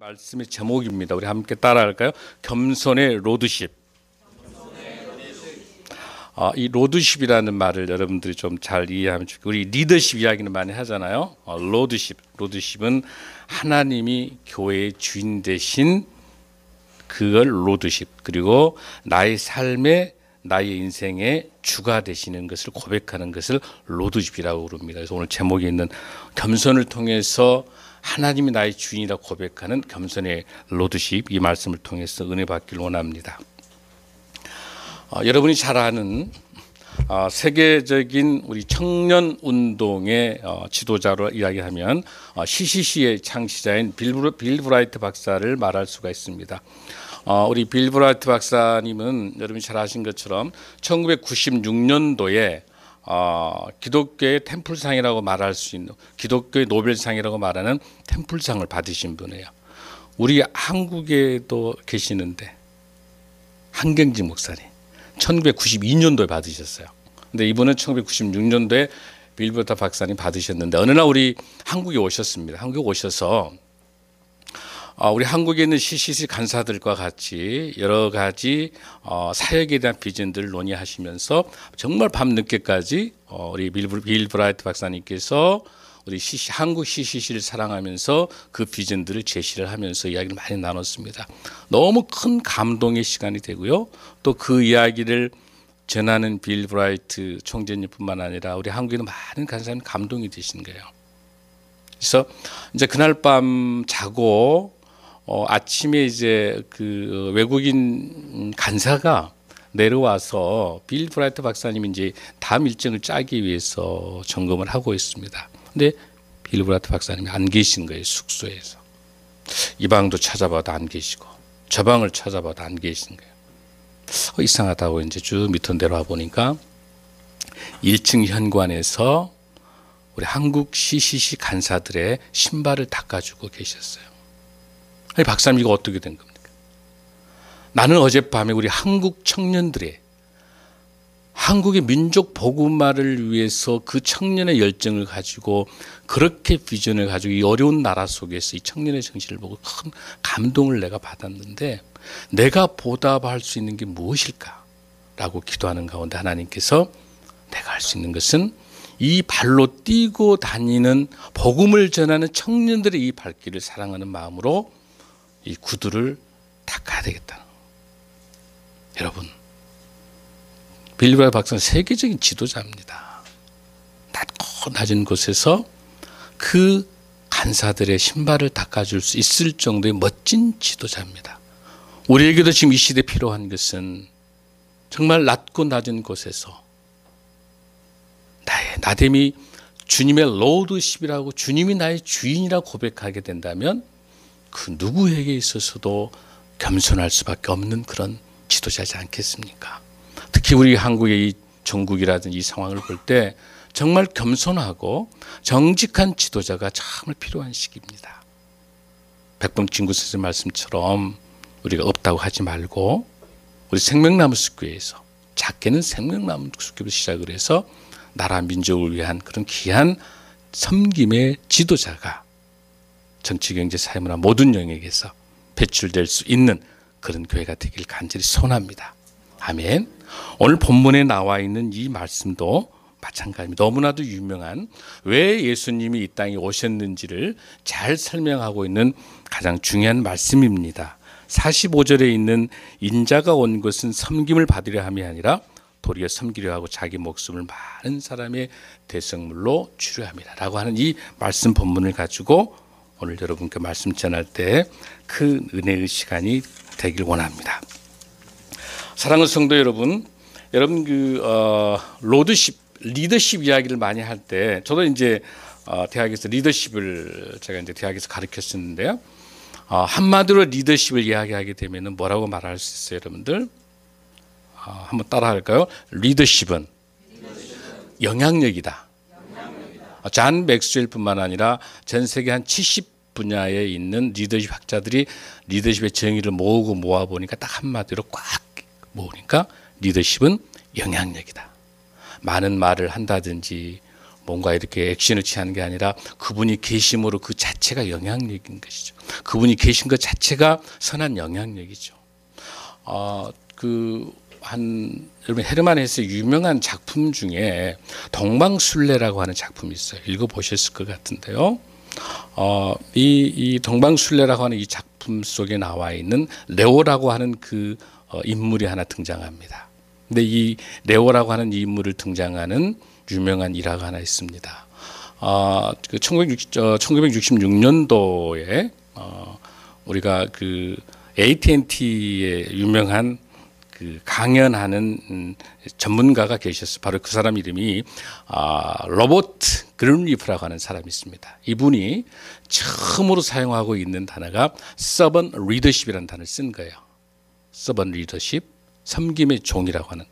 말씀의 제목입니다. 우리 함께 따라할까요? 겸손의 로드십. 이 로드십이라는 말을 여러분들이 좀 잘 이해하면 좋겠고, 우리 리더십 이야기는 많이 하잖아요. 로드십은 하나님이 교회의 주인 되신 그걸 로드십, 그리고 나의 삶의 나의 인생의 주가 되시는 것을 고백하는 것을 로드십이라고 부릅니다. 그래서 오늘 제목에 있는 겸손을 통해서 하나님이 나의 주인이라고 고백하는 겸손의 로드십, 이 말씀을 통해서 은혜 받기를 원합니다. 여러분이 잘 아는 세계적인 우리 청년 운동의 지도자로 이야기하면 CCC의 창시자인 빌 브라이트 박사를 말할 수가 있습니다. 우리 빌 브라이트 박사님은 여러분이 잘 아신 것처럼 1996년도에 기독교의 템플상이라고 말할 수 있는, 기독교의 노벨상이라고 말하는 템플상을 받으신 분이에요. 우리 한국에도 계시는데 한경직 목사님 1992년도에 받으셨어요. 근데 이분은 1996년도에 빌 브라이트 박사님 받으셨는데, 어느 날 우리 한국에 오셨습니다. 한국에 오셔서 우리 한국에 있는 CCC 간사들과 같이 여러 가지 사역에 대한 비전들을 논의하시면서 정말 밤늦게까지 우리 빌 브라이트 박사님께서 우리 한국 CCC를 사랑하면서 그 비전들을 제시를 하면서 이야기를 많이 나눴습니다. 너무 큰 감동의 시간이 되고요. 또 그 이야기를 전하는 빌 브라이트 총재님뿐만 아니라 우리 한국에 있는 많은 간사님 감동이 되신 거예요. 그래서 이제 그날 밤 자고 아침에 이제 그 외국인 간사가 내려와서 빌 브라이트 박사님이 이제 다음 일정을 짜기 위해서 점검을 하고 있습니다. 근데 빌 브라이트 박사님이 안 계신 거예요. 숙소에서. 이 방도 찾아봐도 안 계시고 저 방을 찾아봐도 안 계신 거예요. 이상하다고 이제 쭉 밑으로 내려와 보니까 1층 현관에서 우리 한국 CCC 간사들의 신발을 닦아주고 계셨어요. 아니, 박사님 이거 어떻게 된 겁니까? 나는 어젯밤에 우리 한국 청년들의 한국의 민족 복음화를 위해서 그 청년의 열정을 가지고 그렇게 비전을 가지고 이 어려운 나라 속에서 이 청년의 정신을 보고 큰 감동을 내가 받았는데 내가 보답할 수 있는 게 무엇일까라고 기도하는 가운데 하나님께서 내가 할 수 있는 것은 이 발로 뛰고 다니는 복음을 전하는 청년들의 이 발길을 사랑하는 마음으로 이 구두를 닦아야 되겠다. 여러분, 빌 브라이트 박사는 세계적인 지도자입니다. 낮고 낮은 곳에서 그 간사들의 신발을 닦아줄 수 있을 정도의 멋진 지도자입니다. 우리에게도 지금 이 시대에 필요한 것은 정말 낮고 낮은 곳에서 나의 나됨이 주님의 로드십이라고, 주님이 나의 주인이라고 고백하게 된다면 그 누구에게 있어서도 겸손할 수밖에 없는 그런 지도자지 않겠습니까? 특히 우리 한국의 이 전국이라든지 이 상황을 볼 때 정말 겸손하고 정직한 지도자가 정말 필요한 시기입니다. 백범진구 선생님 말씀처럼 우리가 없다고 하지 말고 우리 생명나무 숲교회에서, 작게는 생명나무 숲교회로 시작을 해서 나라 민족을 위한 그런 귀한 섬김의 지도자가 정치, 경제, 사회문화 모든 영역에서 배출될 수 있는 그런 교회가 되길 간절히 소원합니다. 아멘. 오늘 본문에 나와 있는 이 말씀도 마찬가지입니다. 너무나도 유명한 왜 예수님이 이 땅에 오셨는지를 잘 설명하고 있는 가장 중요한 말씀입니다. 45절에 있는 인자가 온 것은 섬김을 받으려 함이 아니라 도리어 섬기려 하고 자기 목숨을 많은 사람의 대성물로 주려 함이라 라고 하는 이 말씀 본문을 가지고 오늘 여러분께 말씀 전할 때 그 은혜의 시간이 되길 원합니다. 사랑하는 성도 여러분, 로드십, 리더십 이야기를 많이 할 때 저도 이제 대학에서 리더십을 제가 이제 대학에서 가르쳤었는데요. 한마디로 리더십을 이야기하게 되면은 뭐라고 말할 수 있어요, 여러분들? 한번 따라할까요? 리더십은 영향력이다. 존 맥스웰뿐만 아니라 전 세계 한 70 분야에 있는 리더십 학자들이 리더십의 정의를 모으고 모아보니까 딱 한마디로 꽉 모으니까 리더십은 영향력이다. 많은 말을 한다든지 뭔가 이렇게 액션을 취하는 게 아니라 그분이 계심으로 그 자체가 영향력인 것이죠. 그분이 계신 것 자체가 선한 영향력이죠. 여러분 헤르만 헤세의 유명한 작품 중에 동방술래라고 하는 작품이 있어요. 읽어보셨을 것 같은데요. 이 동방술래라고 하는 이 작품 속에 나와 있는 레오라고 하는 그 인물이 하나 등장합니다. 근데 이 레오라고 하는 이 인물을 등장하는 유명한 일화가 하나 있습니다. 1966년도에 우리가 그 AT&T의 유명한 그 강연하는 전문가가 계셨어요. 바로 그 사람 이름이 로버트 그린리프라고 하는 사람이 있습니다. 이분이 처음으로 사용하고 있는 단어가 서번 리더십이라는 단어를 쓴 거예요. 서번 리더십, 섬김의 종이라고 하는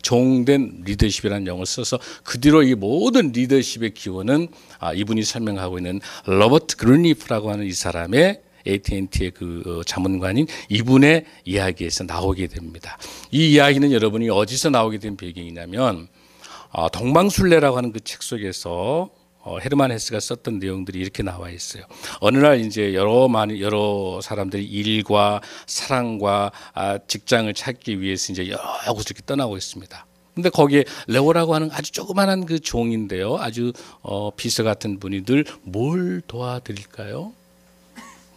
종된 리더십이라는 용어를 써서 그 뒤로 이 모든 리더십의 기원은 이분이 설명하고 있는 로버트 그린리프라고 하는 이 사람의 AT&T의 그 자문관인 이분의 이야기에서 나오게 됩니다. 이 이야기는 여러분이 어디서 나오게 된 배경이냐면 동방술래라고 하는 그 책 속에서 헤르만 헤세가 썼던 내용들이 이렇게 나와 있어요. 어느 날 이제 여러 사람들이 일과 사랑과 직장을 찾기 위해서 이제 여러 곳을 이렇게 떠나고 있습니다. 근데 거기에 레오라고 하는 아주 조그만한 그 종인데요. 아주 비서 같은 분이 늘 뭘 도와드릴까요?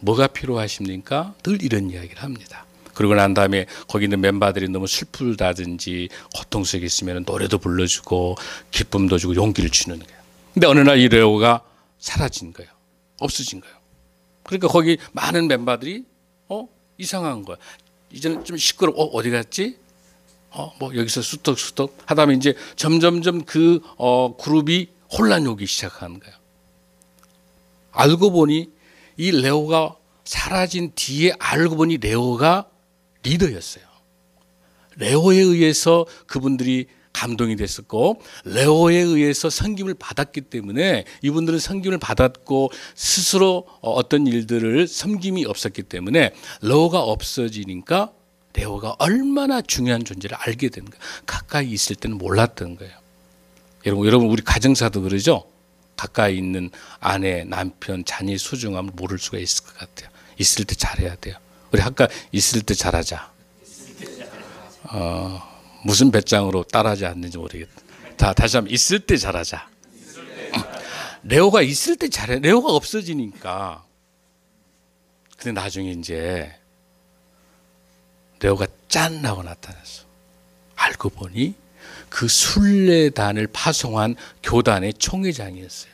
뭐가 필요하십니까? 늘 이런 이야기를 합니다. 그러고 난 다음에 거기 있는 멤버들이 너무 슬프다든지 고통 속에 있으면 노래도 불러주고 기쁨도 주고 용기를 주는 거예요. 근데 어느 날 이 레오가 사라진 거예요. 없어진 거예요. 그러니까 거기 많은 멤버들이 이상한 거야. 이제는 좀 시끄러워. 어디 갔지? 뭐 여기서 수덕수덕 하다면 이제 점점점 그 그룹이 혼란이 오기 시작하는 거예요. 알고 보니 이 레오가 사라진 뒤에 알고 보니 레오가 리더였어요. 레오에 의해서 그분들이 감동이 됐었고 레오에 의해서 섬김을 받았기 때문에 이분들은 섬김을 받았고 스스로 어떤 일들을 섬김이 없었기 때문에 레오가 없어지니까 레오가 얼마나 중요한 존재를 알게 된 거예요. 가까이 있을 때는 몰랐던 거예요. 여러분 우리 가정사도 그러죠. 가까이 있는 아내, 남편, 자녀의 소중함을 모를 수가 있을 것 같아요. 있을 때 잘해야 돼요. 우리 아까 있을 때 잘하자. 무슨 배짱으로 따라하지 않는지 모르겠다. 다시 한번 있을 때 잘하자. 레오가 있을 때 잘해. 레오가 없어지니까. 근데 나중에 이제 레오가 짠 하고 나타났어. 알고 보니 그 순례단을 파송한 교단의 총회장이었어요.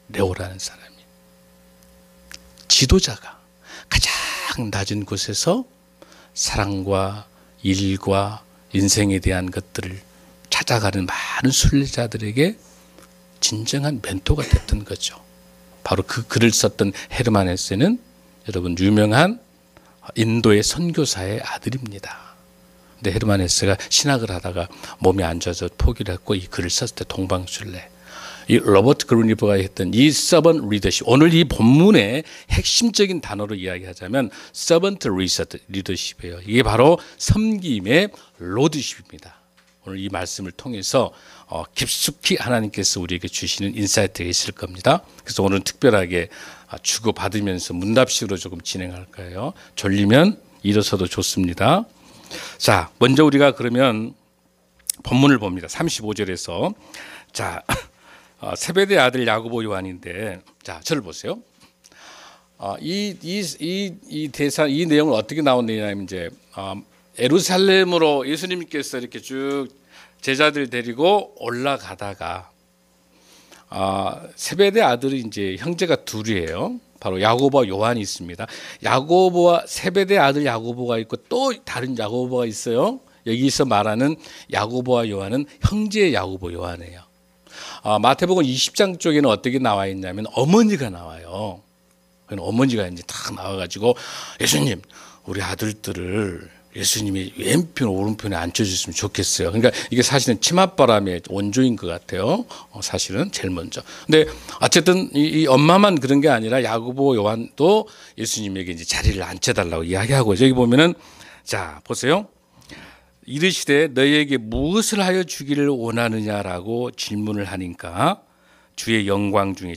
레오라는 사람이. 지도자가 가장 낮은 곳에서 사랑과 일과 인생에 대한 것들을 찾아가는 많은 순례자들에게 진정한 멘토가 됐던 거죠. 바로 그 글을 썼던 헤르만 헤세는 여러분 유명한 인도의 선교사의 아들입니다. 근데 헤르만 헤세가 신학을 하다가 몸이 안 좋아서 포기를 했고 이 글을 썼을 때 동방술래. 이 로버트 그린리프가 했던 이 서번 리더십. 오늘 이 본문의 핵심적인 단어로 이야기하자면 서번트 리더십이에요. 이게 바로 섬김의 로드십입니다. 오늘 이 말씀을 통해서 깊숙이 하나님께서 우리에게 주시는 인사이트가 있을 겁니다. 그래서 오늘 특별하게 주고받으면서 문답식으로 조금 진행할 거예요. 졸리면 일어서도 좋습니다. 자, 먼저 우리가 그러면 본문을 봅니다. 35절에서 자, 세베대 아들 야고보 요한인데, 자, 저를 보세요. 이 대사, 이 내용을 어떻게 나오느냐면 이제 예루살렘으로 예수님께서 이렇게 쭉 제자들 데리고 올라가다가 세베대 아들이 이제 형제가 둘이에요. 바로 야고보와 요한이 있습니다. 야고보와 세베대 아들 야고보가 있고 또 다른 야고보가 있어요. 여기서 말하는 야고보와 요한은 형제 야고보 요한이에요. 마태복음 20장 쪽에는 어떻게 나와 있냐면 어머니가 나와요. 어머니가 이제 딱 나와가지고 예수님, 우리 아들들을 예수님이 왼편 오른편에 앉혀주셨으면 좋겠어요. 그러니까 이게 사실은 치맛바람의 원조인 것 같아요. 사실은 제일 먼저. 근데 어쨌든 이 엄마만 그런 게 아니라 야고보 요한도 예수님에게 이제 자리를 앉혀달라고 이야기하고 여기 보면은 자 보세요. 이르시되 너희에게 무엇을 하여 주기를 원하느냐라고 질문을 하니까 주의 영광 중에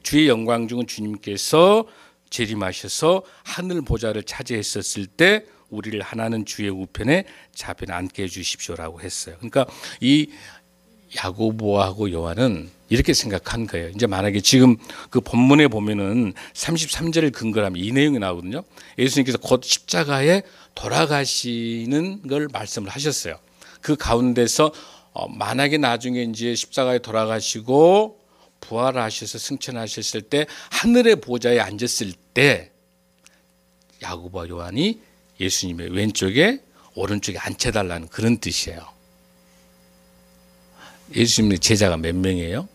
주님께서 재림하셔서 하늘 보좌를 차지했었을 때 우리를 하나는 주의 우편에 좌편에 앉게 해주십시오라고 했어요. 그러니까 이 야고보하고 요한은 이렇게 생각한 거예요. 이제 만약에 지금 그 본문에 보면은 33절을 근거로 하면 이 내용이 나오거든요. 예수님께서 곧 십자가에 돌아가시는 걸 말씀을 하셨어요. 그 가운데서 만약에 나중에 이제 십자가에 돌아가시고 부활하셔서 승천하셨을 때 하늘의 보좌에 앉았을 때 야고보와 요한이 예수님의 왼쪽에 오른쪽에 앉혀달라는 그런 뜻이에요. 예수님의 제자가 몇 명이에요?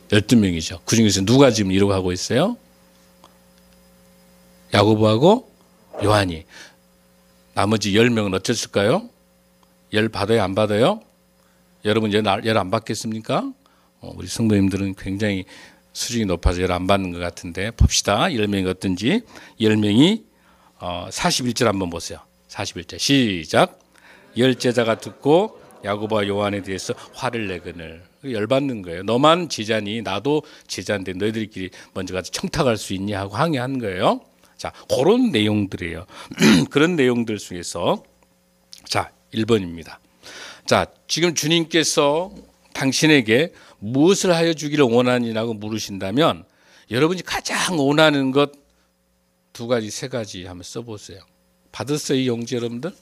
12명이죠. 그 중에서 누가 지금 이러고 하고 있어요? 야고보하고 요한이. 나머지 10명은 어땠을까요? 열 받아요? 안 받아요? 여러분 열 안 받겠습니까? 우리 성도님들은 굉장히 수준이 높아서 열 안 받는 것 같은데 봅시다. 10명이 어떤지. 10명이 41절 한번 보세요. 41절 시작. 열 제자가 듣고 야고보와 요한에 대해서 화를 내거늘. 열받는 거예요. 너만 제자니 나도 제자인데 너희들끼리 먼저 가서 청탁할 수 있냐 하고 항의한 거예요. 자, 그런 내용들이에요. 그런 내용들 중에서 자, 1번입니다. 자, 지금 주님께서 당신에게 무엇을 하여 주기를 원하느냐고 물으신다면 여러분이 가장 원하는 것 2가지, 3가지 한번 써보세요. 받았어요, 이 용지 여러분들?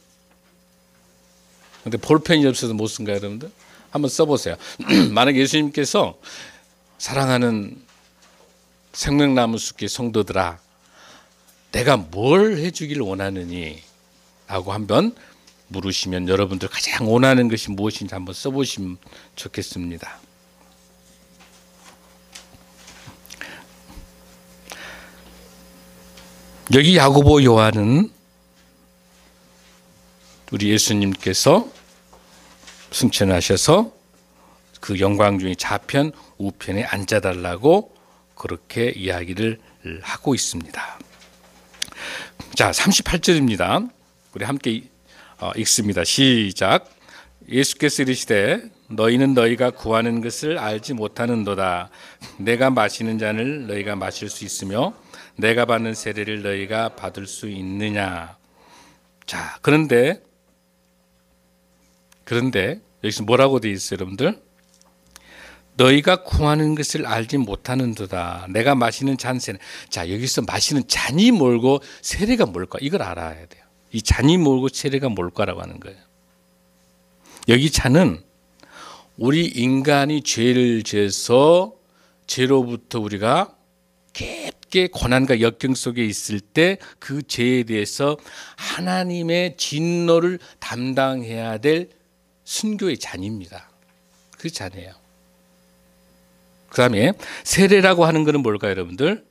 근데 볼펜이 없어서 못 쓴가요, 여러분들? 한번 써보세요. 만약 예수님께서 사랑하는 생명나무 숲길 성도들아, 내가 뭘 해주기를 원하느니? 라고 한번 물으시면 여러분들 가장 원하는 것이 무엇인지 한번 써보시면 좋겠습니다. 여기 야고보 요한은 우리 예수님께서 승천하셔서 그 영광 중에 좌편 우편에 앉아달라고 그렇게 이야기를 하고 있습니다. 자, 38절입니다. 우리 함께 읽습니다. 시작. 예수께서 이르시되 너희는 너희가 구하는 것을 알지 못하는도다. 내가 마시는 잔을 너희가 마실 수 있으며 내가 받는 세례를 너희가 받을 수 있느냐. 자, 그런데 여기서 뭐라고 되어 있어요, 여러분들? 너희가 구하는 것을 알지 못하는도다. 내가 마시는 잔 세례. 자, 여기서 마시는 잔이 뭘고 세례가 뭘까? 이걸 알아야 돼요. 이 잔이 뭘고 세례가 뭘까라고 하는 거예요. 여기 잔은 우리 인간이 죄를 지어서 죄로부터 우리가 깊게 고난과 역경 속에 있을 때 그 죄에 대해서 하나님의 진노를 담당해야 될 순교의 잔입니다. 그 잔이에요. 그 다음에 세례라고 하는 것은 뭘까요, 여러분들?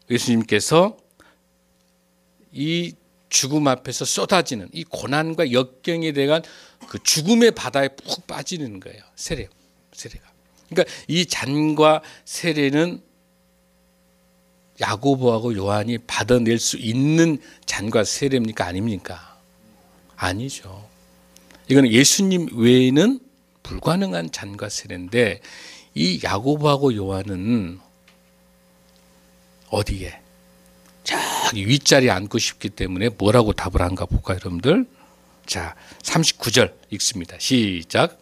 예수님께서 이 죽음 앞에서 쏟아지는 이 고난과 역경에 대한 그 죽음의 바다에 푹 빠지는 거예요. 세례가. 그러니까 이 잔과 세례는 야고보하고 요한이 받아낼 수 있는 잔과 세례입니까? 아닙니까? 아니죠. 이거는 예수님 외에는 불가능한 잔과 세례인데 이 야고보하고 요한은 어디에? 저기 윗자리에 앉고 싶기 때문에 뭐라고 답을 한가 볼까요, 여러분들? 자, 39절 읽습니다. 시작.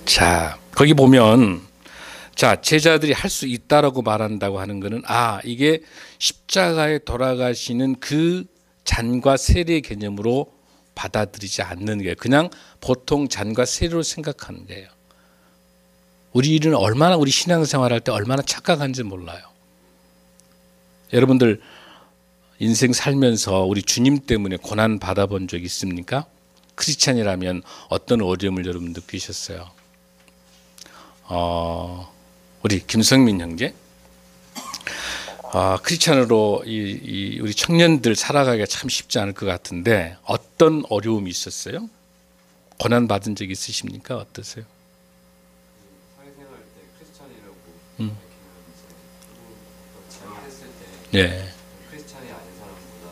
자, 거기 보면 자, 제자들이 할 수 있다라고 말한다고 하는 것은 이게 십자가에 돌아가시는 그 잔과 세례 개념으로 받아들이지 않는 거예요. 그냥 보통 잔과 세례로 생각하는 거예요. 우리는 얼마나 우리 신앙생활할 때 얼마나 착각한지 몰라요. 여러분들 인생 살면서 우리 주님 때문에 고난 받아본 적 있습니까? 크리스찬이라면 어떤 어려움을 여러분 느끼셨어요? 우리 김성민 형제, 크리스찬으로 우리 청년들 살아가기가 참 쉽지 않을 것 같은데 어떤 어려움이 있었어요? 고난 받은 적 있으십니까? 어떠세요? 사회생활 때 크리스찬이라고 예. 크리스찬이 아닌 사람보다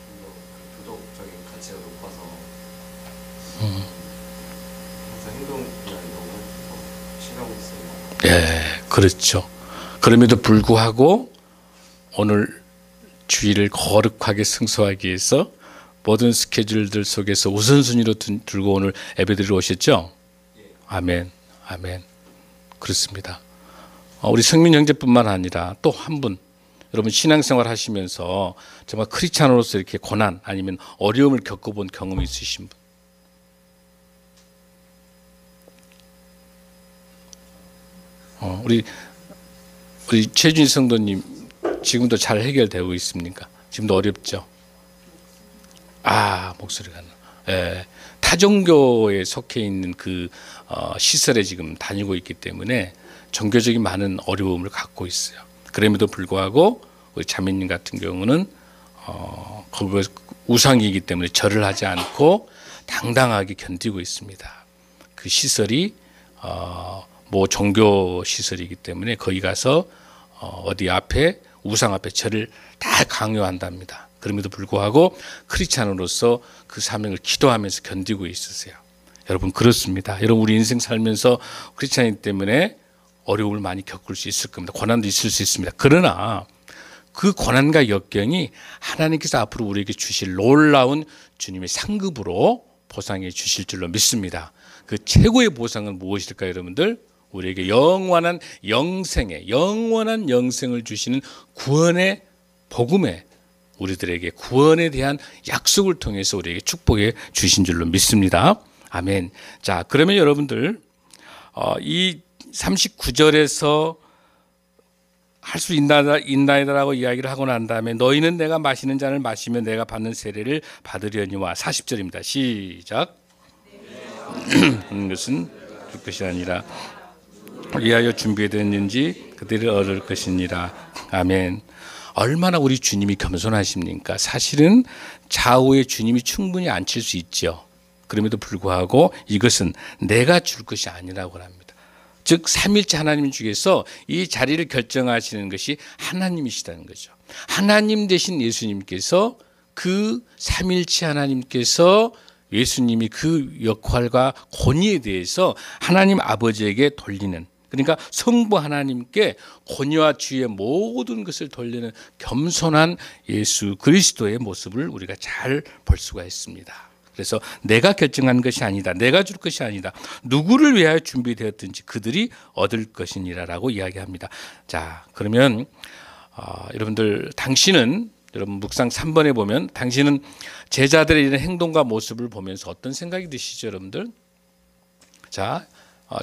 좀 더 그 도덕적인 가치가 높아서 항상 행동이나 이런 걸더 신경 쓰고. 예, 그렇죠. 그럼에도 불구하고 오늘 주일을 거룩하게 승소하기 위해서 모든 스케줄들 속에서 우선순위로 들고 오늘 예배드리러 오셨죠? 아멘, 아멘. 그렇습니다. 우리 성민 형제뿐만 아니라 또 한 분, 여러분 신앙생활 하시면서 정말 크리스찬으로서 이렇게 고난 아니면 어려움을 겪어본 경험이 있으신 분. 우리 최준 성도님 지금도 잘 해결되고 있습니까? 지금도 어렵죠? 목소리가 나. 예, 타종교에 속해 있는 그 시설에 지금 다니고 있기 때문에 종교적인 많은 어려움을 갖고 있어요. 그럼에도 불구하고 우리 자매님 같은 경우는 거기가 우상이기 때문에 절을 하지 않고 당당하게 견디고 있습니다. 그 시설이 뭐 종교 시설이기 때문에 거기 가서 어디 앞에 우상 앞에 절을 다 강요한답니다. 그럼에도 불구하고 크리스찬으로서 그 사명을 기도하면서 견디고 있으세요. 여러분 그렇습니다. 여러분 우리 인생 살면서 크리스찬이기 때문에 어려움을 많이 겪을 수 있을 겁니다. 고난도 있을 수 있습니다. 그러나 그 고난과 역경이 하나님께서 앞으로 우리에게 주실 놀라운 주님의 상급으로 보상해 주실 줄로 믿습니다. 그 최고의 보상은 무엇일까요, 여러분들? 우리에게 영원한 영생을 주시는 구원의 복음에 우리들에게 구원에 대한 약속을 통해서 우리에게 축복해 주신 줄로 믿습니다. 아멘. 자, 그러면 여러분들 이 39절에서 할 수 있나이다라고 이야기를 하고 난 다음에 너희는 내가 마시는 잔을 마시며 내가 받는 세례를 받으려니와 40절입니다. 시작. 하는 것은 줄 것이 아니라 위하여 준비되었는지 그들을 얻을 것이니라. 아멘. 얼마나 우리 주님이 겸손하십니까? 사실은 좌우에 주님이 충분히 앉힐 수 있죠. 그럼에도 불구하고 이것은 내가 줄 것이 아니라고 합니다. 즉 삼일체 하나님 중에서 이 자리를 결정하시는 것이 하나님이시다는 거죠. 하나님 되신 예수님께서 그 삼일체 하나님께서 예수님이 그 역할과 권위에 대해서 하나님 아버지에게 돌리는, 그러니까 성부 하나님께 권위와 주의 모든 것을 돌리는 겸손한 예수 그리스도의 모습을 우리가 잘 볼 수가 있습니다. 그래서 내가 결정한 것이 아니다, 내가 줄 것이 아니다, 누구를 위하여 준비되었든지 그들이 얻을 것이니라라고 이야기합니다. 자, 그러면 여러분들 당신은 여러분 묵상 3번에 보면 당신은 제자들의 이런 행동과 모습을 보면서 어떤 생각이 드시죠, 여러분들? 자,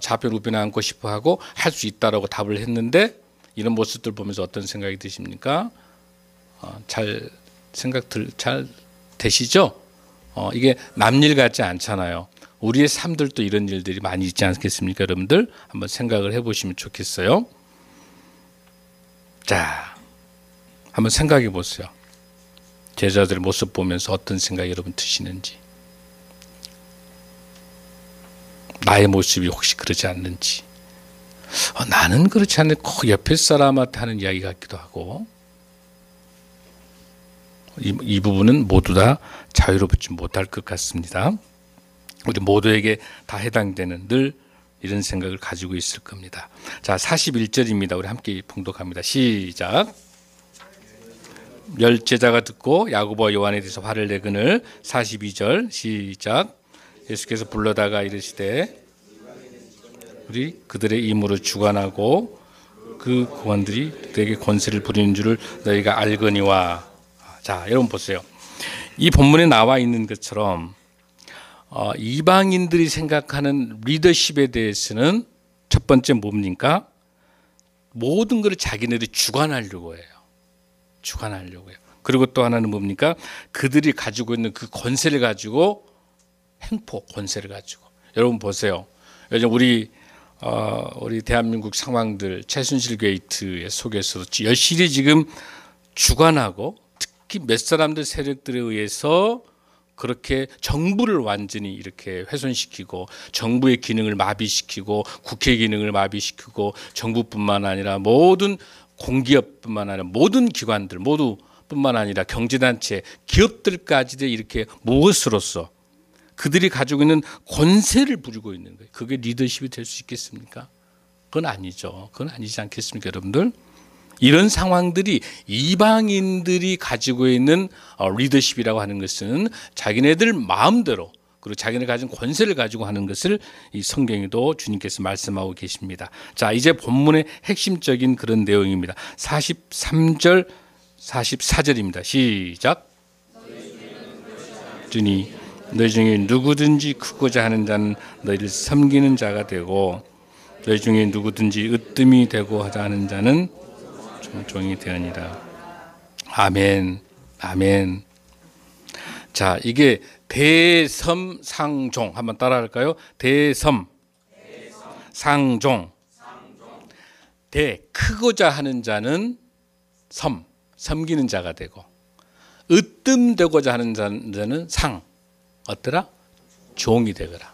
좌편 우편에 앉고 싶어하고 할 수 있다라고 답을 했는데 이런 모습들 보면서 어떤 생각이 드십니까? 잘 되시죠? 이게 남일 같지 않잖아요. 우리의 삶들도 이런 일들이 많이 있지 않겠습니까, 여러분들? 한번 생각을 해보시면 좋겠어요. 자, 한번 생각해 보세요. 제자들의 모습 보면서 어떤 생각이 여러분 드시는지, 나의 모습이 혹시 그러지 않는지. 나는 그렇지 않는데 꼭 옆에 사람한테 하는 이야기 같기도 하고. 이 부분은 모두 다 자유롭지 못할 것 같습니다. 우리 모두에게 다 해당되는 늘 이런 생각을 가지고 있을 겁니다. 자, 41절입니다. 우리 함께 봉독합니다. 시작. 열 제자가 듣고 야고보와 요한에 대해서 화를 내거늘. 42절 시작. 예수께서 불러다가 이르시되 우리 그들의 임으로 주관하고 그 구관들이 그에게 권세를 부리는 줄을 너희가 알거니와. 자, 여러분 보세요. 이 본문에 나와 있는 것처럼 이방인들이 생각하는 리더십에 대해서는 첫 번째 뭡니까? 모든 것을 자기네들이 주관하려고 해요. 주관하려고 해요. 그리고 또 하나는 뭡니까? 그들이 가지고 있는 그 권세를 가지고 권세를 가지고. 여러분 보세요. 요즘 우리 대한민국 상황들 최순실 게이트 속에서 여실히 지금 주관하고 특히 몇 사람들 세력들에 의해서 그렇게 정부를 완전히 이렇게 훼손시키고 정부의 기능을 마비시키고 국회 기능을 마비시키고 정부뿐만 아니라 모든 공기업뿐만 아니라 모든 기관들 모두 뿐만 아니라 경제단체, 기업들까지도 이렇게 무엇으로서 그들이 가지고 있는 권세를 부리고 있는 거예요. 그게 리더십이 될 수 있겠습니까? 그건 아니죠. 그건 아니지 않겠습니까, 여러분들? 이런 상황들이 이방인들이 가지고 있는 리더십이라고 하는 것은 자기네들 마음대로 그리고 자기네 가진 권세를 가지고 하는 것을 이 성경에도 주님께서 말씀하고 계십니다. 자, 이제 본문의 핵심적인 그런 내용입니다. 43절, 44절입니다. 시작. 주니 너희 중에 누구든지 크고자 하는 자는 너희를 섬기는 자가 되고 너희 중에 누구든지 으뜸이 되고 하자 하는 자는 종이 되으니라. 아멘. 아멘. 자, 이게 대섬상종 한번 따라할까요? 대섬 상종. 대 크고자 하는 자는 섬기는 자가 되고 으뜸되고자 하는 자는 상 어떠라? 종이 되거라.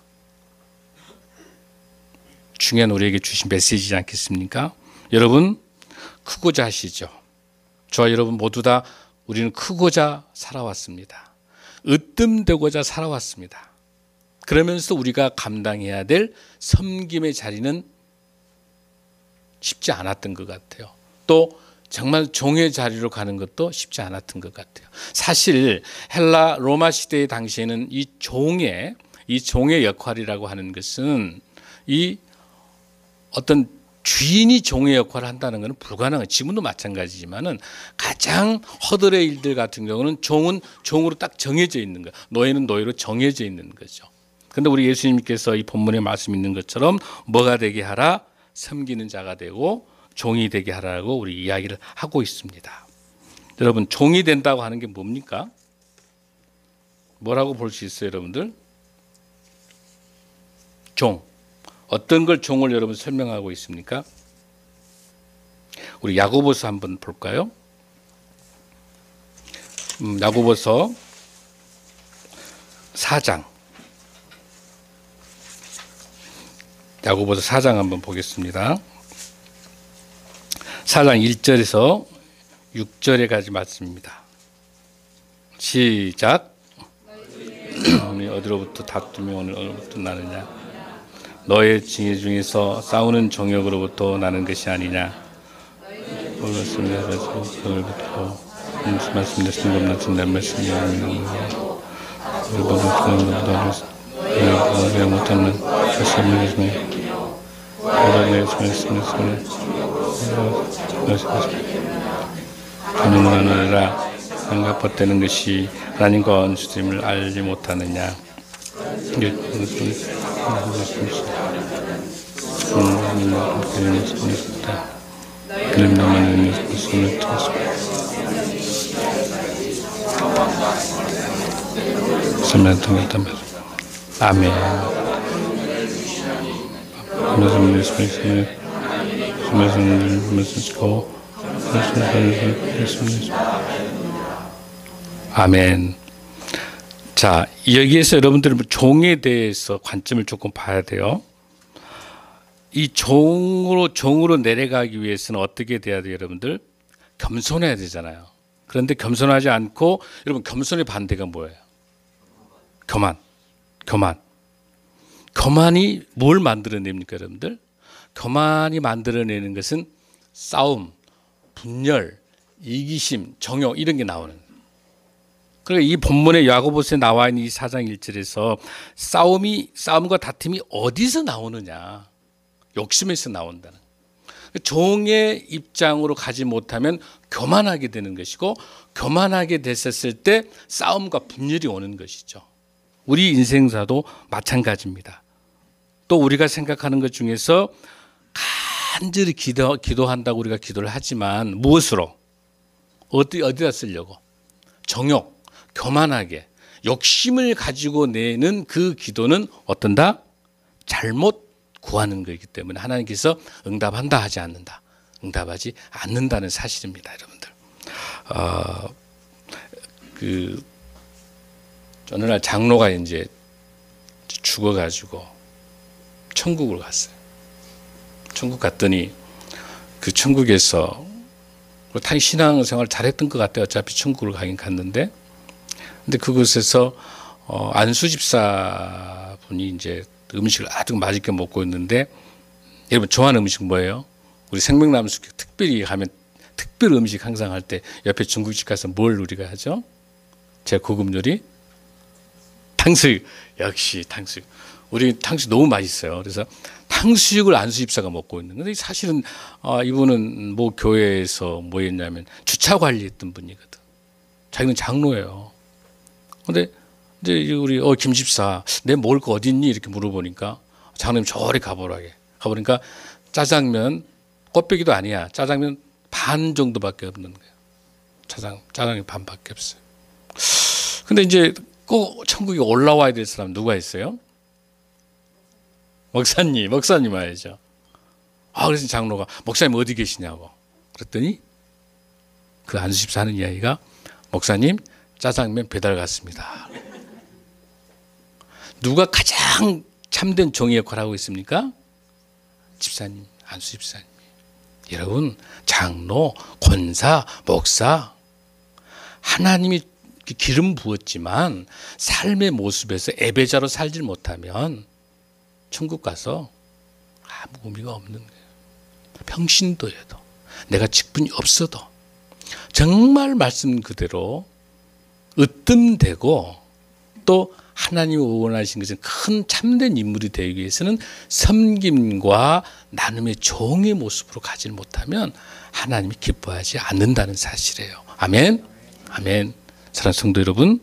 중요한 우리에게 주신 메시지지 않겠습니까? 여러분 크고자 하시죠. 저와 여러분 모두 다 우리는 크고자 살아왔습니다. 으뜸되고자 살아왔습니다. 그러면서 우리가 감당해야 될 섬김의 자리는 쉽지 않았던 것 같아요. 또 정말 종의 자리로 가는 것도 쉽지 않았던 것 같아요. 사실 헬라 로마 시대 당시에는 이 종의 역할이라고 하는 것은 이 어떤 주인이 종의 역할을 한다는 것은 불가능해요. 지금도 마찬가지지만은 가장 허들의 일들 같은 경우는 종은 종으로 딱 정해져 있는 거예요. 노예는 노예로 정해져 있는 거죠. 그런데 우리 예수님께서 이 본문에 말씀 있는 것처럼 뭐가 되게 하라? 섬기는 자가 되고 종이 되게 하라고 우리 이야기를 하고 있습니다. 여러분 종이 된다고 하는 게 뭡니까? 뭐라고 볼 수 있어요, 여러분들? 종. 어떤 걸 종을 여러분 설명하고 있습니까? 우리 야고보서 한번 볼까요? 야고보서 4장. 야고보서 4장 한번 보겠습니다. 4장 1절에서 6절에까지 말씀입니다. 시작. 어디로부터 다툼이 오늘 어디로부터 나느냐? 너의 징계 중에서 싸우는 정욕으로부터 나는 것이 아니냐? 그로부터 말씀드렸던 것 같은 내 말씀이 못하는 주님은 아니라 상갑되는 것이 하나님과 원수됨을 알지 못하느냐? 아멘. 아멘. 자, 여기에서 여러분들은 종에 대해서 관점을 조금 봐야 돼요. 이 종으로 내려가기 위해서는 어떻게 돼야 돼요, 여러분들? 겸손해야 되잖아요. 그런데 겸손하지 않고, 여러분 겸손의 반대가 뭐예요? 교만이 뭘 만들어냅니까, 여러분들? 교만이 만들어내는 것은 싸움, 분열, 이기심, 정욕 이런 게 나오는 거예요. 그러니까 이 본문의 야고보서에 나와 있는 이 4장 1절에서 싸움과 다툼이 어디서 나오느냐? 욕심에서 나온다는. 종의 입장으로 가지 못하면 교만하게 되는 것이고, 교만하게 됐었을 때 싸움과 분열이 오는 것이죠. 우리 인생사도 마찬가지입니다. 또 우리가 생각하는 것 중에서 간절히 기도한다고 우리가 기도를 하지만 무엇으로? 어디다 쓰려고? 정욕, 교만하게, 욕심을 가지고 내는 그 기도는 어떤다? 잘못 구하는 것이기 때문에 하나님께서 응답한다 하지 않는다. 응답하지 않는다는 사실입니다, 여러분들. 어느 날 장로가 이제 죽어가지고 천국을 갔어요. 천국 갔더니 그 천국에서 그리고 당연히 신앙생활 잘했던 것 같아요. 어차피 천국을 가긴 갔는데. 근데 그곳에서 안수 집사 분이 이제 음식을 아주 맛있게 먹고 있는데, 여러분 좋아하는 음식 뭐예요? 우리 생명나무숲 특별히 가면 특별 음식 항상 할 때 옆에 중국집 가서 뭘 우리가 하죠? 제 고급 요리? 탕수육. 역시 탕수육. 우리 탕수육 너무 맛있어요. 그래서 탕수육을 안수 집사가 먹고 있는. 근데 사실은 이분은 뭐 교회에서 뭐 했냐면 주차 관리했던 분이거든. 자기는 장로예요. 근데 이제 우리 김 집사 내 먹을 거 어디 있니? 이렇게 물어보니까 장로님 저리 가보라게. 가보니까 짜장면 껍데기도 아니야. 짜장면 반 정도밖에 없는 거예요. 짜장면 반밖에 없어요. 근데 이제 꼭 천국에 올라와야 될 사람 누가 있어요? 목사님 와야죠. 그래서 장로가 목사님 어디 계시냐고. 그랬더니 그 안수집사 하는 이야기가 목사님 짜장면 배달 갔습니다. 누가 가장 참된 종의 역할을 하고 있습니까? 집사님, 안수집사님. 여러분 장로, 권사, 목사 하나님이 기름 부었지만 삶의 모습에서 애배자로 살지 못하면 천국 가서 아무 의미가 없는 거예요. 평신도여도 내가 직분이 없어도 정말 말씀 그대로 으뜸되고 또 하나님이 원하신 것은 큰 참된 인물이 되기 위해서는 섬김과 나눔의 종의 모습으로 가지 못하면 하나님이 기뻐하지 않는다는 사실이에요. 아멘. 아멘. 사랑하는 성도 여러분,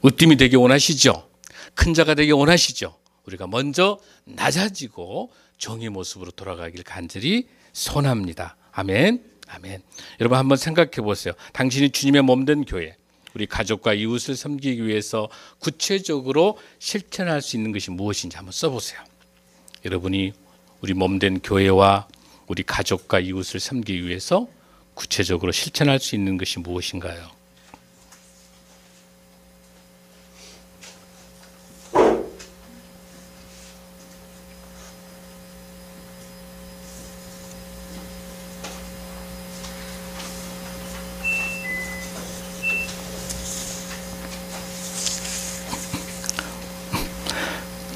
으뜸이 되기 원하시죠? 큰 자가 되기 원하시죠? 우리가 먼저 낮아지고 종의 모습으로 돌아가길 간절히 소원합니다. 아멘. 아멘. 여러분 한번 생각해 보세요. 당신이 주님의 몸된 교회, 우리 가족과 이웃을 섬기기 위해서 구체적으로 실천할 수 있는 것이 무엇인지 한번 써보세요. 여러분이 우리 몸된 교회와 우리 가족과 이웃을 섬기기 위해서 구체적으로 실천할 수 있는 것이 무엇인가요?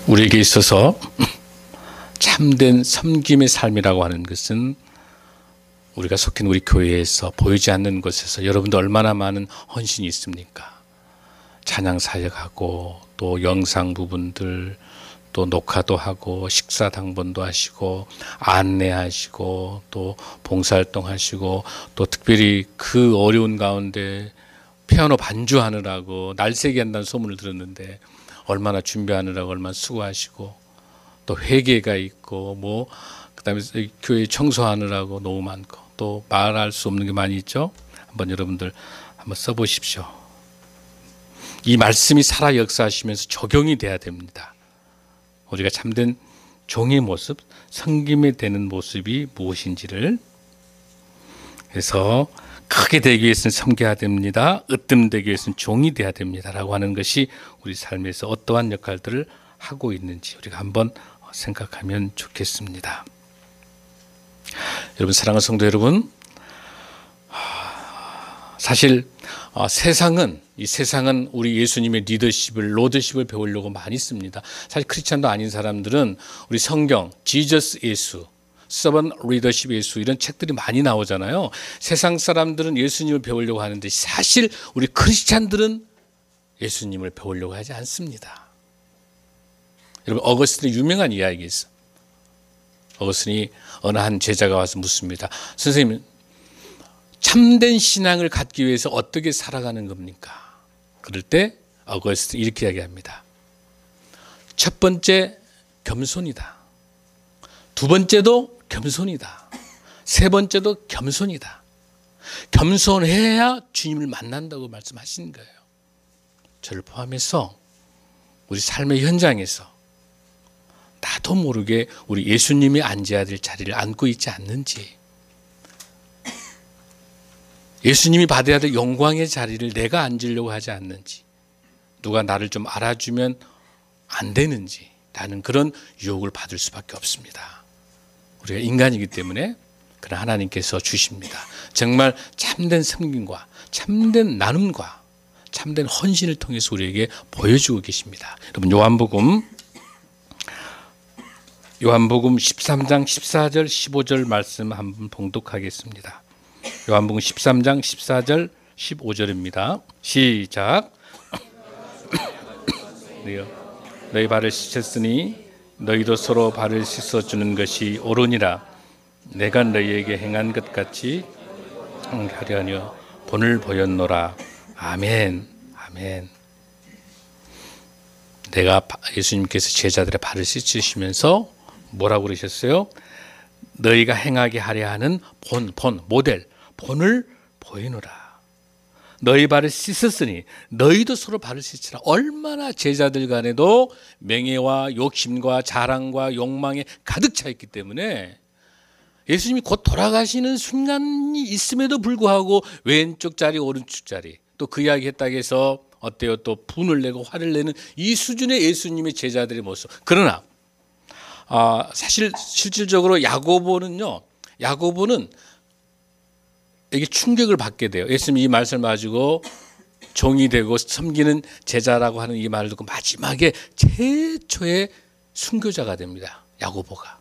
우리에게 있어서 참된 섬김의 삶이라고 하는 것은 우리가 속한 우리 교회에서 보이지 않는 곳에서 여러분들 얼마나 많은 헌신이 있습니까? 찬양 사역하고 또 영상 부분들 또 녹화도 하고 식사 당번도 하시고 안내하시고 또 봉사활동 하시고 또 특별히 그 어려운 가운데 피아노 반주하느라고 날새기 한다는 소문을 들었는데 얼마나 준비하느라고 얼마나 수고하시고 또 회개가 있고 뭐 그다음에 교회 청소하느라고 너무 많고 또 말할 수 없는 게 많이 있죠. 한번 여러분들 한번 써보십시오. 이 말씀이 살아 역사하시면서 적용이 돼야 됩니다. 우리가 참된 종의 모습, 섬김이 되는 모습이 무엇인지를. 그래서 크게 되기 위해서는 섬겨야 됩니다. 으뜸되기 위해서는 종이 돼야 됩니다라고 하는 것이 우리 삶에서 어떠한 역할들을 하고 있는지 우리가 한번 생각하면 좋겠습니다. 여러분 사랑하는 성도 여러분, 사실 이 세상은 우리 예수님의 로더십을 배우려고 많이 씁니다. 사실 크리스찬도 아닌 사람들은 우리 성경, 지저스 예수, 서번 리더십 예수 이런 책들이 많이 나오잖아요. 세상 사람들은 예수님을 배우려고 하는데 사실 우리 크리스찬들은 예수님을 배우려고 하지 않습니다. 여러분 어거스틴의 유명한 이야기가 있어요. 어거스틴이 어느 한 제자가 와서 묻습니다. 선생님, 참된 신앙을 갖기 위해서 어떻게 살아가는 겁니까? 그럴 때 어거스틴이 이렇게 이야기합니다. 첫 번째 겸손이다. 두 번째도 겸손이다. 세 번째도 겸손이다. 겸손해야 주님을 만난다고 말씀하시는 거예요. 저를 포함해서 우리 삶의 현장에서 나도 모르게 우리 예수님이 앉아야 될 자리를 앉고 있지 않는지, 예수님이 받아야 될 영광의 자리를 내가 앉으려고 하지 않는지, 누가 나를 좀 알아주면 안 되는지 라는 그런 유혹을 받을 수밖에 없습니다. 우리가 인간이기 때문에 그러나 하나님께서 주십니다. 정말 참된 섬김과 참된 나눔과 참된 헌신을 통해서 우리에게 보여주고 계십니다. 여러분 요한복음 13장 14절 15절 말씀 한번 봉독하겠습니다. 요한복음 13장 14절 15절입니다. 시작. 너희 발을 씻었으니 너희도 서로 발을 씻어주는 것이 옳으니라. 내가 너희에게 행한 것 같이 하려니와 본을 보였노라. 아멘. 아멘. 내가 예수님께서 제자들의 발을 씻으시면서 뭐라고 그러셨어요? 너희가 행하게 하려 하는 모델, 본을 보이노라. 너희 발을 씻었으니 너희도 서로 발을 씻으라. 얼마나 제자들 간에도 명예와 욕심과 자랑과 욕망에 가득 차 있기 때문에 예수님이 곧 돌아가시는 순간이 있음에도 불구하고 왼쪽 자리 오른쪽 자리 또 그 이야기 했다고 해서 어때요? 또 분을 내고 화를 내는 이 수준의 예수님의 제자들의 모습. 그러나 사실 실질적으로 야고보는 이게 충격을 받게 돼요. 예수님이 이 말씀을 가지고 종이 되고 섬기는 제자라고 하는 이 말을 듣고 마지막에 최초의 순교자가 됩니다. 야고보가.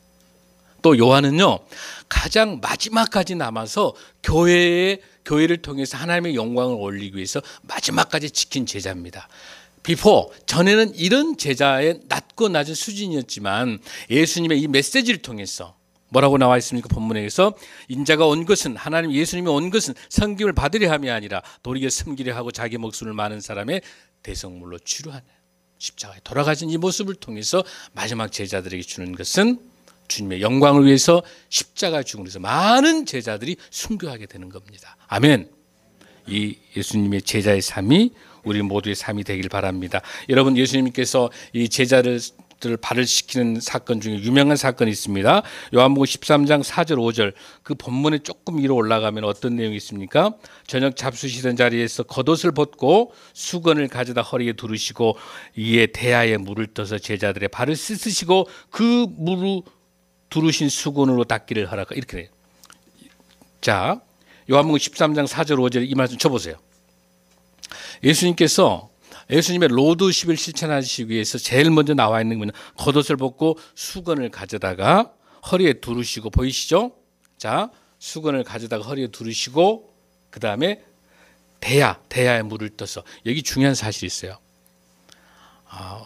또 요한은요, 가장 마지막까지 남아서 교회를 통해서 하나님의 영광을 올리기 위해서 마지막까지 지킨 제자입니다. 전에는 이런 제자의 낮고 낮은 수준이었지만 예수님의 이 메시지를 통해서 뭐라고 나와 있습니까? 본문에서 인자가 온 것은 하나님 예수님이 온 것은 섬김을 받으려 함이 아니라 도리어 섬기려 하고 자기 목숨을 많은 사람의 대성물로 치료하는 십자가에 돌아가신 이 모습을 통해서 마지막 제자들에게 주는 것은 주님의 영광을 위해서 십자가 죽음으로 해서 많은 제자들이 순교하게 되는 겁니다. 아멘. 이 예수님의 제자의 삶이 우리 모두의 삶이 되길 바랍니다. 여러분 예수님께서 이 제자들 발을 씻기는 사건 중에 유명한 사건이 있습니다. 요한복음 13장 4절 5절 그 본문에 조금 위로 올라가면 어떤 내용이 있습니까? 저녁 잡수시던 자리에서 겉옷을 벗고 수건을 가져다 허리에 두르시고 이에 대야에 물을 떠서 제자들의 발을 씻으시고 그 물을 두르신 수건으로 닦기를 하라고 이렇게 돼요. 자, 요한복음 13장 4절 5절 이 말씀 쳐보세요. 예수님의 로드십을 실천하시기 위해서 제일 먼저 나와 있는 것은 겉옷을 벗고 수건을 가져다가 허리에 두르시고 보이시죠? 자, 수건을 가져다가 허리에 두르시고 그 다음에 대야에 물을 떠서 여기 중요한 사실이 있어요.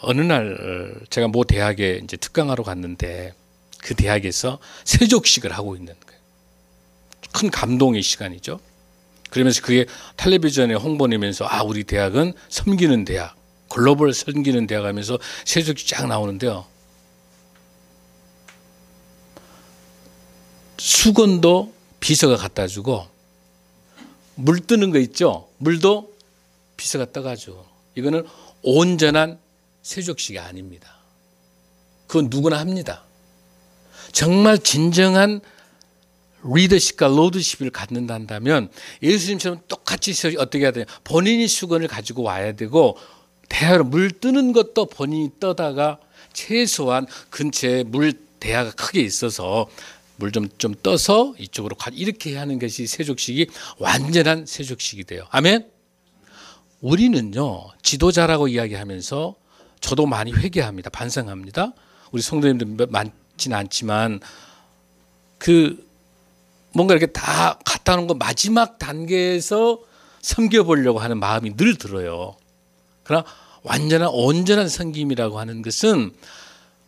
어느 날 제가 모 대학에 이제 특강하러 갔는데 그 대학에서 세족식을 하고 있는 거예요. 큰 감동의 시간이죠. 그러면서 그게 텔레비전에 홍보내면서 우리 대학은 섬기는 대학, 글로벌 섬기는 대학 하면서 세족이 쫙 나오는데요. 수건도 비서가 갖다 주고 물 뜨는 거 있죠. 물도 비서가 떠가지고 이거는 온전한 세족식이 아닙니다. 그건 누구나 합니다. 정말 진정한 리더십과 로드십을 갖는다면 예수님처럼 똑같이 어떻게 해야 되냐. 본인이 수건을 가지고 와야 되고 대야로 물 뜨는 것도 본인이 떠다가 최소한 근처에 대야가 크게 있어서 물 좀 떠서 이쪽으로 이렇게 하는 것이 세족식이 완전한 세족식이 돼요. 아멘. 우리는요 지도자라고 이야기하면서 저도 많이 회개합니다. 반성합니다. 우리 성도님들 많지는 않지만 뭔가 이렇게 다 갖다 놓은 거 마지막 단계에서 섬겨보려고 하는 마음이 늘 들어요. 그러나 온전한 섬김이라고 하는 것은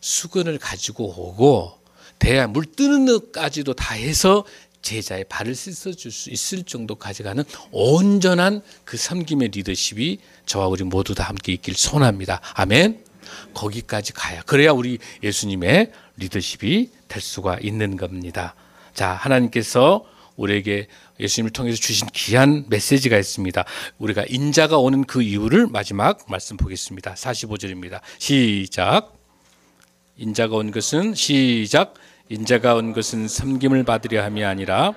수건을 가지고 오고 대야 물 뜨는 것까지도 다 해서 제자의 발을 씻어줄 수 있을 정도까지 가는 온전한 그 섬김의 리더십이 저와 우리 모두 다 함께 있길 소원합니다. 아멘. 거기까지 가야 그래야 우리 예수님의 리더십이 될 수가 있는 겁니다. 자, 하나님께서 우리에게 예수님을 통해서 주신 귀한 메시지가 있습니다. 우리가 인자가 오는 그 이유를 마지막 말씀 보겠습니다. 45절입니다. 시작. 인자가 온 것은 섬김을 받으려 함이 아니라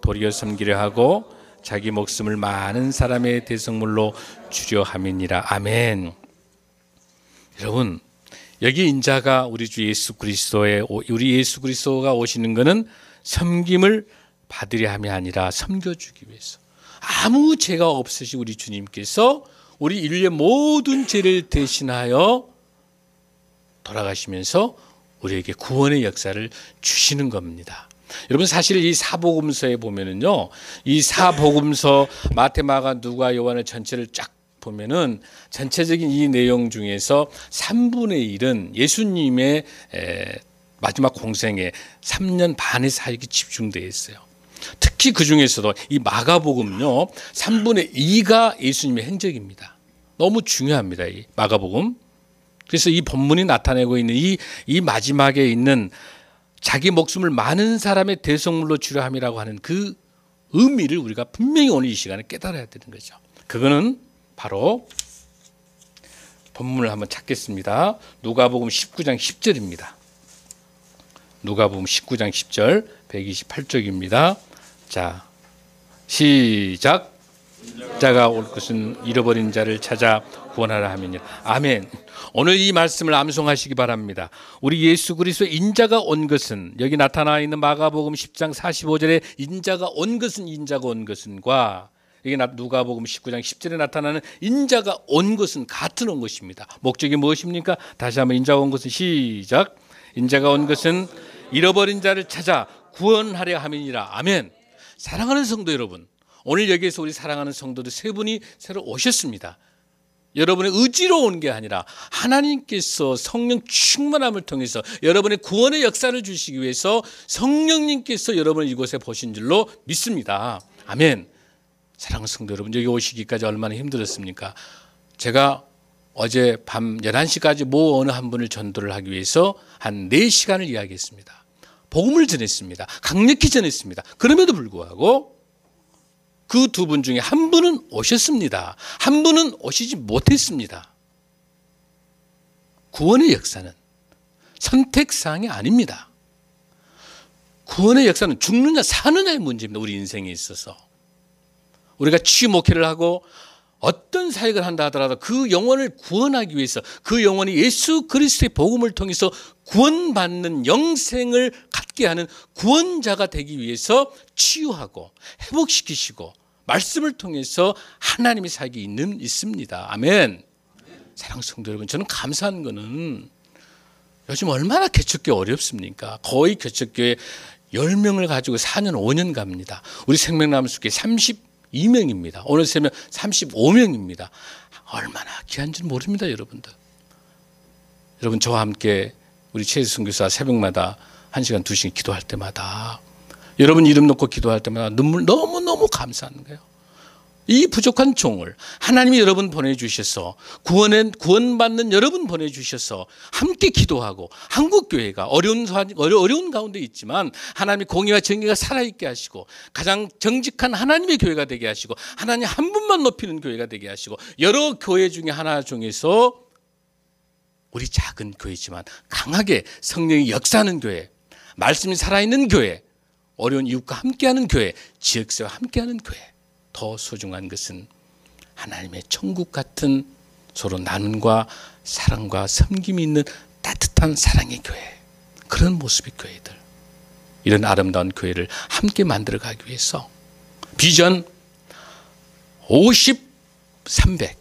도리어 섬기려 하고 자기 목숨을 많은 사람의 대성물로 주려 함이니라. 아멘. 여러분, 여기 인자가 우리 주 예수 그리스도가 오시는 것은 섬김을 받으려 함이 아니라 섬겨주기 위해서. 아무 죄가 없으신 우리 주님께서 우리 인류의 모든 죄를 대신하여 돌아가시면서 우리에게 구원의 역사를 주시는 겁니다. 여러분, 사실 이 사복음서에 보면은요, 이 사복음서 마태, 마가, 누가, 요한을 전체를 쫙 보면은 전체적인 이 내용 중에서 3분의 1은 예수님의 마지막 공생에 3년 반의 사역이 집중되어 있어요. 특히 그 중에서도 이 마가복음요, 3분의 2가 예수님의 행적입니다. 너무 중요합니다, 이 마가복음. 그래서 이 본문이 나타내고 있는 이 마지막에 있는 자기 목숨을 많은 사람의 대속물로 주려 함이라고 하는 그 의미를 우리가 분명히 오늘 이 시간에 깨달아야 되는 거죠. 그거는 바로 본문을 한번 찾겠습니다. 누가복음 19장 10절입니다. 누가복음 19장 10절 128쪽입니다. 자, 시작. 자가 올 것은 잃어버린 자를 찾아 구원하라 하면요. 아멘. 오늘 이 말씀을 암송하시기 바랍니다. 우리 예수 그리스도 인자가 온 것은, 여기 나타나 있는 마가복음 10장 45절에 인자가 온 것은과 여기 누가복음 19장 10절에 나타나는 인자가 온 것은 같은 온 것입니다. 목적이 무엇입니까? 다시 한번 인자가 온 것은 시작. 인자가 온 것은 잃어버린 자를 찾아 구원하려 함이니라. 아멘. 사랑하는 성도 여러분, 오늘 여기에서 우리 사랑하는 성도들 세 분이 새로 오셨습니다. 여러분의 의지로 온 게 아니라 하나님께서 성령 충만함을 통해서 여러분의 구원의 역사를 주시기 위해서 성령님께서 여러분을 이곳에 보신 줄로 믿습니다. 아멘. 사랑하는 성도 여러분, 여기 오시기까지 얼마나 힘들었습니까? 제가 어제 밤 11시까지 어느 한 분을 전도를 하기 위해서 한 4시간을 이야기했습니다. 복음을 전했습니다. 강력히 전했습니다. 그럼에도 불구하고 그 두 분 중에 한 분은 오셨습니다. 한 분은 오시지 못했습니다. 구원의 역사는 선택사항이 아닙니다. 구원의 역사는 죽느냐 사느냐의 문제입니다. 우리 인생에 있어서. 우리가 치유 목회를 하고 어떤 사역을 한다 하더라도 그 영혼을 구원하기 위해서, 그 영혼이 예수 그리스도의 복음을 통해서 구원받는 영생을 갖게 하는 구원자가 되기 위해서 치유하고 회복시키시고 말씀을 통해서 하나님의 사역이 있습니다. 아멘. 사랑하는 성도 여러분, 저는 감사한 거는 요즘 얼마나 개척교회 어렵습니까? 거의 개척교회 10명을 가지고 4년 5년 갑니다. 우리 생명나무숲교회 32명입니다. 오늘 세면 35명입니다. 얼마나 귀한지 모릅니다, 여러분들. 여러분, 저와 함께 우리 최혜수 교사 새벽마다 1시간 2시간 기도할 때마다, 여러분 이름 놓고 기도할 때마다 눈물 너무너무 감사한 거예요. 이 부족한 종을 하나님이 여러분 보내주셔서, 구원받는 여러분 보내주셔서 함께 기도하고, 한국교회가 어려운 가운데 있지만 하나님의 공의와 정의가 살아있게 하시고, 가장 정직한 하나님의 교회가 되게 하시고, 하나님 한 분만 높이는 교회가 되게 하시고, 여러 교회 중에 하나 중에서 우리 작은 교회지만 강하게 성령이 역사하는 교회, 말씀이 살아있는 교회, 어려운 이웃과 함께하는 교회, 지역사회와 함께하는 교회, 더 소중한 것은 하나님의 천국 같은 서로 나눔과 사랑과 섬김이 있는 따뜻한 사랑의 교회, 그런 모습의 교회들, 이런 아름다운 교회를 함께 만들어가기 위해서 비전 50, 300,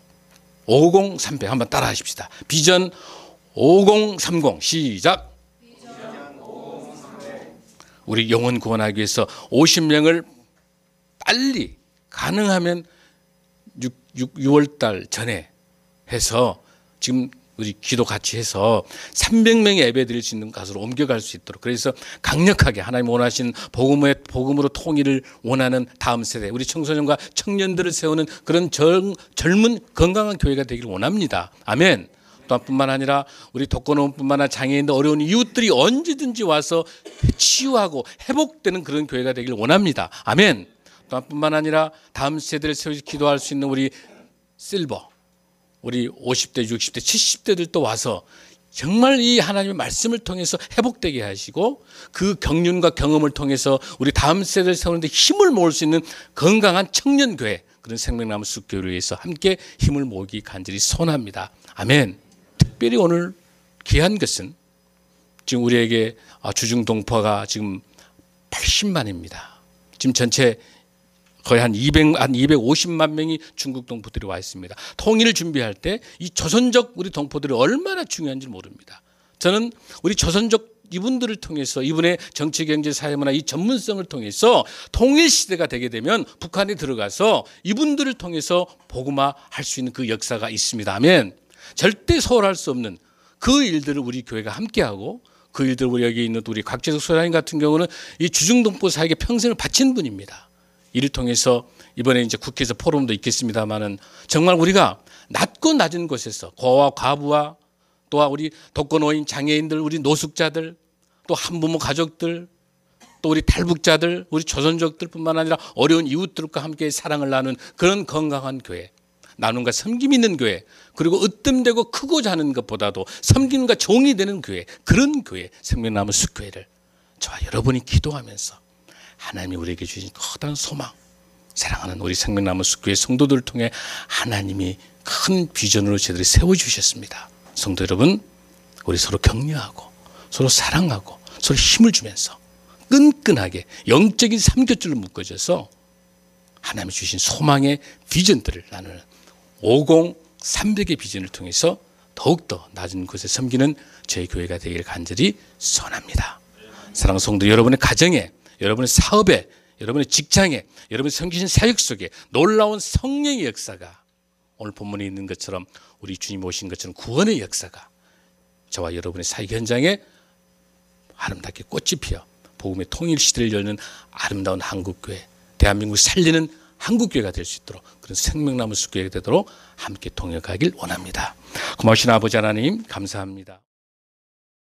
50, 300 한번 따라 하십시다. 비전 5030 시작. 우리 영혼 구원하기 위해서 50명을 빨리, 가능하면 6월달 전에 해서, 지금 우리 기도 같이 해서 300명의 예배 드릴 수 있는 곳으로 옮겨갈 수 있도록, 그래서 강력하게 하나님 원하시는 복음으로 통일을 원하는 다음 세대, 우리 청소년과 청년들을 세우는 그런 젊은 건강한 교회가 되기를 원합니다. 아멘. 또한 뿐만 아니라 우리 독거노인뿐만 아니라 장애인들, 어려운 이웃들이 언제든지 와서 치유하고 회복되는 그런 교회가 되기를 원합니다. 아멘. 또한 뿐만 아니라 다음 세대를 세우시 기도할 수 있는 우리 실버, 우리 50대, 60대, 70대들도 와서 정말 이 하나님의 말씀을 통해서 회복되게 하시고, 그 경륜과 경험을 통해서 우리 다음 세대를 세우는 데 힘을 모을 수 있는 건강한 청년교회, 그런 생명나무 숲교회를 위해서 함께 힘을 모으기 간절히 소원합니다. 아멘. 특별히 오늘 귀한 것은 지금 우리에게 주중 동포가 지금 80만입니다. 지금 전체 거의 한 250만 명이 중국 동포들이 와 있습니다. 통일을 준비할 때 이 조선족 우리 동포들이 얼마나 중요한지 모릅니다. 저는 우리 조선족 이분들을 통해서 이분의 정치, 경제, 사회, 문화 이 전문성을 통해서 통일 시대가 되게 되면 북한에 들어가서 이분들을 통해서 복음화할 수 있는 그 역사가 있습니다. 아멘. 절대 소홀할 수 없는 그 일들을 우리 교회가 함께하고 그 일들을 우리 여기 있는 우리 곽재석 소장님 같은 경우는 이 주중동포 사역에 평생을 바친 분입니다. 이를 통해서 이번에 이제 국회에서 포럼도 있겠습니다만은 정말 우리가 낮고 낮은 곳에서 고아와 과부와 또 우리 독거노인 장애인들 우리 노숙자들 또 한부모 가족들 또 우리 탈북자들 우리 조선족들뿐만 아니라 어려운 이웃들과 함께 사랑을 나누는 그런 건강한 교회 나눔과 섬김 있는 교회 그리고 으뜸되고 크고자 하는 것보다도 섬김과 종이 되는 교회 그런 교회 생명나무 숲교회를 저와 여러분이 기도하면서 하나님이 우리에게 주신 커다란 소망 사랑하는 우리 생명나무 숲교회 성도들을 통해 하나님이 큰 비전으로 저희들이 세워주셨습니다. 성도 여러분 우리 서로 격려하고 서로 사랑하고 서로 힘을 주면서 끈끈하게 영적인 삼겹줄로 묶어져서 하나님이 주신 소망의 비전들을 나누는 50-300의 비전을 통해서 더욱더 낮은 곳에 섬기는 저희 교회가 되기를 간절히 소원합니다. 사랑하는 성도 여러분의 가정에 여러분의 사업에 여러분의 직장에 여러분의 섬기신 사역 속에 놀라운 성령의 역사가 오늘 본문에 있는 것처럼 우리 주님 오신 것처럼 구원의 역사가 저와 여러분의 사역 현장에 아름답게 꽃이 피어 복음의 통일 시대를 열는 아름다운 한국교회 대한민국을 살리는 한국교회가 될 수 있도록 그런 생명나무 숲교회가 되도록 함께 동역하길 원합니다. 고마우신 아버지 하나님 감사합니다.